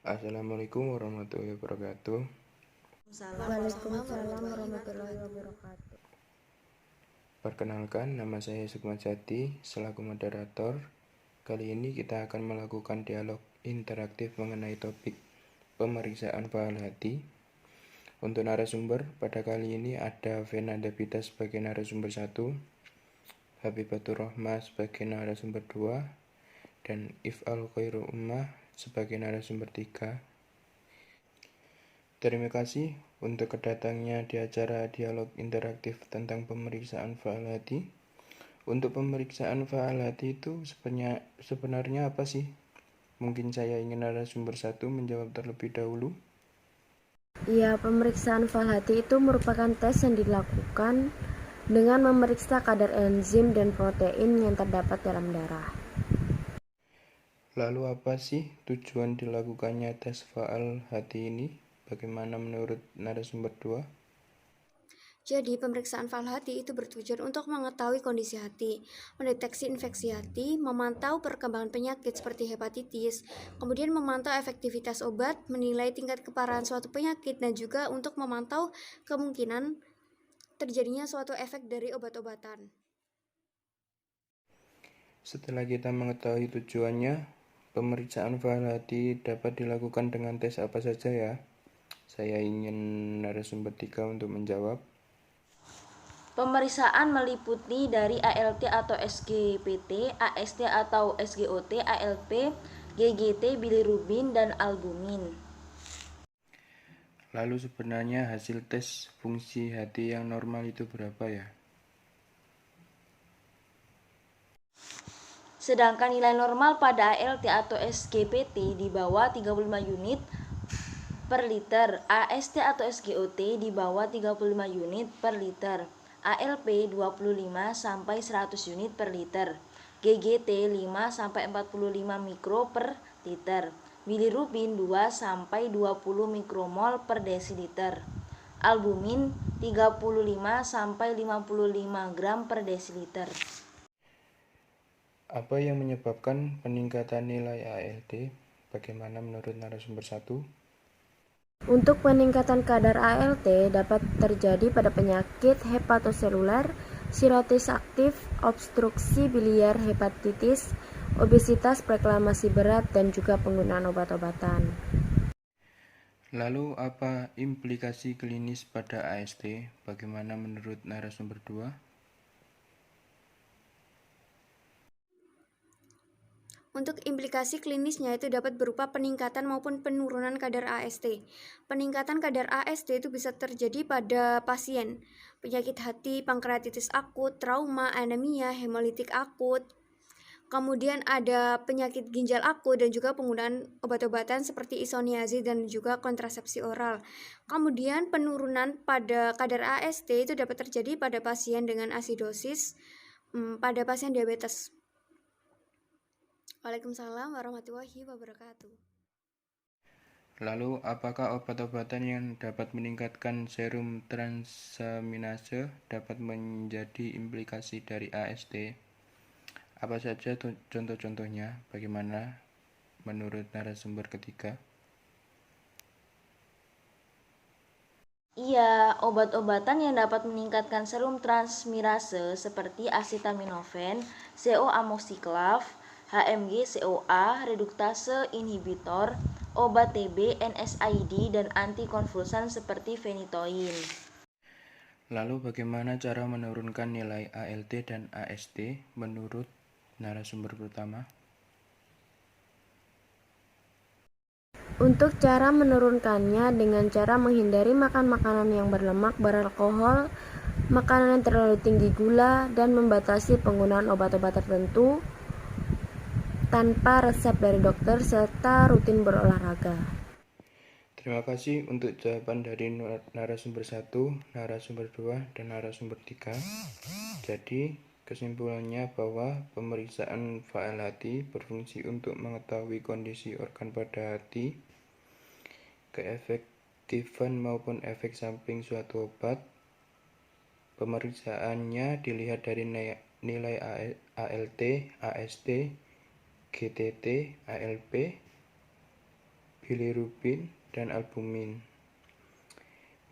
Assalamualaikum warahmatullahi wabarakatuh. Waalaikumsalam warahmatullahi wabarakatuh. Perkenalkan, nama saya Sukma Jati selaku moderator. Kali ini kita akan melakukan dialog interaktif mengenai topik pemeriksaan faal hati. Untuk narasumber, pada kali ini ada Vena Devita sebagai narasumber 1, Habibatur Rohmah sebagai narasumber 2, dan If'al Khairul Ummah sebagai narasumber 3. Terima kasih untuk kedatangannya di acara dialog interaktif tentang pemeriksaan faal hati. Untuk pemeriksaan faal hati itu sebenarnya apa sih? Mungkin saya ingin narasumber 1 menjawab terlebih dahulu. Ya, pemeriksaan faal hati itu merupakan tes yang dilakukan dengan memeriksa kadar enzim dan protein yang terdapat dalam darah. Lalu apa sih tujuan dilakukannya tes faal hati ini? Bagaimana menurut narasumber 2? Jadi, pemeriksaan faal hati itu bertujuan untuk mengetahui kondisi hati, mendeteksi infeksi hati, memantau perkembangan penyakit seperti hepatitis, kemudian memantau efektivitas obat, menilai tingkat keparahan suatu penyakit, dan juga untuk memantau kemungkinan terjadinya suatu efek dari obat-obatan. Setelah kita mengetahui tujuannya, pemeriksaan faal hati dapat dilakukan dengan tes apa saja ya? Saya ingin narasumber 3 untuk menjawab. Pemeriksaan meliputi dari ALT atau SGPT, AST atau SGOT, ALP, GGT, bilirubin, dan albumin. Lalu sebenarnya hasil tes fungsi hati yang normal itu berapa ya? Sedangkan nilai normal pada ALT atau SGPT di bawah 35 unit per liter, AST atau SGOT di bawah 35 unit per liter, ALP 25 sampai 100 unit per liter, GGT 5 sampai 45 mikro per liter, bilirubin 2 sampai 20 mikromol per desiliter, albumin 35 sampai 55 gram per desiliter. Apa yang menyebabkan peningkatan nilai ALT? Bagaimana menurut narasumber 1? Untuk peningkatan kadar ALT dapat terjadi pada penyakit hepatoseluler, sirotis aktif, obstruksi biliar hepatitis, obesitas, reklamasi berat, dan juga penggunaan obat-obatan. Lalu apa implikasi klinis pada AST? Bagaimana menurut narasumber 2? Untuk implikasi klinisnya itu dapat berupa peningkatan maupun penurunan kadar AST. Peningkatan kadar AST itu bisa terjadi pada pasien penyakit hati, pankreatitis akut, trauma, anemia, hemolitik akut. Kemudian ada penyakit ginjal akut dan juga penggunaan obat-obatan seperti isoniazid dan juga kontrasepsi oral. Kemudian penurunan pada kadar AST itu dapat terjadi pada pasien dengan asidosis, pada pasien diabetes. Waalaikumsalam warahmatullahi wabarakatuh. Lalu apakah obat-obatan yang dapat meningkatkan serum transaminase dapat menjadi implikasi dari AST? Apa saja contoh-contohnya? Bagaimana menurut narasumber ketiga? Iya, obat-obatan yang dapat meningkatkan serum transmirase seperti acetaminophen, CO-amoxiclav, HMG CoA, reduktase inhibitor, obat TB, NSAID, dan antikonvulsan seperti phenytoin. Lalu bagaimana cara menurunkan nilai ALT dan AST menurut narasumber pertama? Untuk cara menurunkannya dengan cara menghindari makan makanan yang berlemak, beralkohol, makanan yang terlalu tinggi gula, dan membatasi penggunaan obat-obat tertentu tanpa resep dari dokter serta rutin berolahraga. Terima kasih untuk jawaban dari narasumber 1, narasumber 2, dan narasumber 3. Jadi, kesimpulannya bahwa pemeriksaan faal hati berfungsi untuk mengetahui kondisi organ pada hati, keefektifan maupun efek samping suatu obat. Pemeriksaannya dilihat dari nilai ALT, AST, GTT, ALP, bilirubin, dan albumin.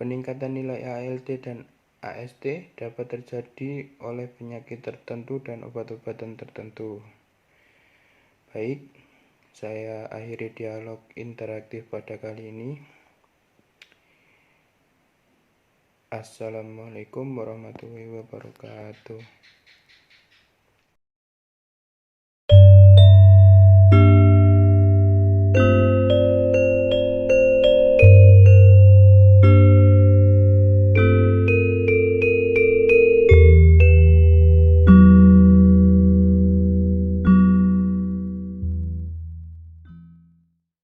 Peningkatan nilai ALT dan AST dapat terjadi oleh penyakit tertentu dan obat-obatan tertentu. Baik, saya akhiri dialog interaktif pada kali ini. Assalamualaikum warahmatullahi wabarakatuh.